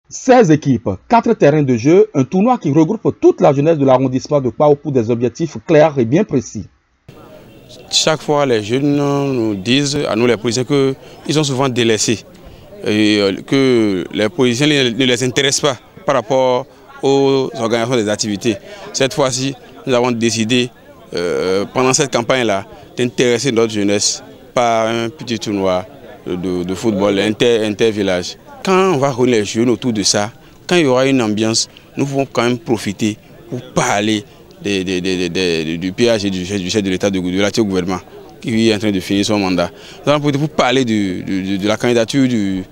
16 équipes, 4 terrains de jeu, un tournoi qui regroupe toute la jeunesse de l'arrondissement de Kpao pour des objectifs clairs et bien précis. Chaque fois, les jeunes nous disent, à nous les policiers, qu'ils sont souvent délaissés et que les policiers ne les intéressent pas par rapport aux organisations des activités. Cette fois-ci, nous avons décidé, pendant cette campagne-là, d'intéresser notre jeunesse par un petit tournoi de football inter-village. Quand on va réunir les jeunes autour de ça, quand il y aura une ambiance, nous pouvons quand même profiter pour parler du PH et du chef de l'État, de l'actuel gouvernement qui est en train de finir son mandat. Nous allons profiter pour parler de la candidature du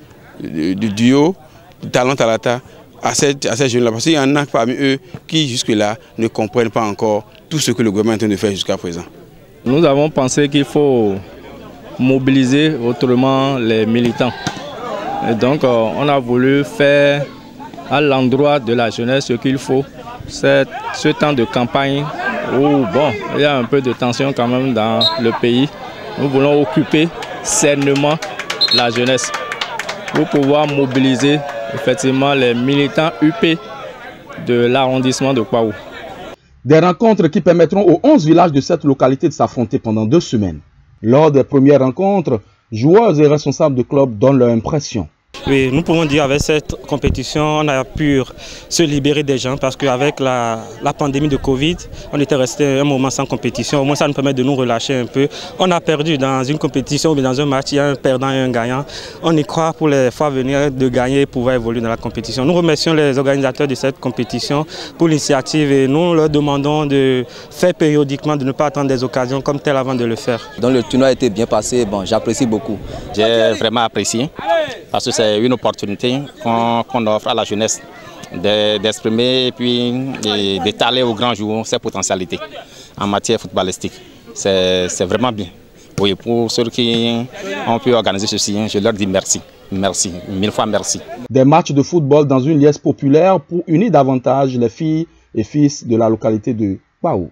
duo, du talent Talata à ces jeunes-là. Parce qu'il y en a parmi eux qui jusque-là ne comprennent pas encore tout ce que le gouvernement est en train de faire jusqu'à présent. Nous avons pensé qu'il faut mobiliser autrement les militants. Et donc on a voulu faire à l'endroit de la jeunesse ce qu'il faut. Ce temps de campagne où il y a un peu de tension quand même dans le pays. Nous voulons occuper sainement la jeunesse pour pouvoir mobiliser effectivement les militants UP de l'arrondissement de Kpao. Des rencontres qui permettront aux 11 villages de cette localité de s'affronter pendant 2 semaines. Lors des premières rencontres, joueurs et responsables de clubs donnent leur impression. Oui, nous pouvons dire qu'avec cette compétition, on a pu se libérer des gens parce qu'avec la pandémie de Covid, on était resté un moment sans compétition. Au moins, ça nous permet de nous relâcher un peu. On a perdu dans une compétition ou dans un match, il y a un perdant et un gagnant. On y croit pour les fois à venir de gagner et pouvoir évoluer dans la compétition. Nous remercions les organisateurs de cette compétition pour l'initiative et nous leur demandons de faire périodiquement, de ne pas attendre des occasions comme telles avant de le faire. Donc le tournoi a été bien passé, j'apprécie beaucoup. J'ai vraiment apprécié parce que c'est une opportunité qu'on offre à la jeunesse d'exprimer et puis d'étaler au grand jour ses potentialités en matière footballistique. C'est vraiment bien. Oui, pour ceux qui ont pu organiser ceci, je leur dis merci. Merci, 1000 fois merci. Des matchs de football dans une liesse populaire pour unir davantage les filles et fils de la localité de Kpao.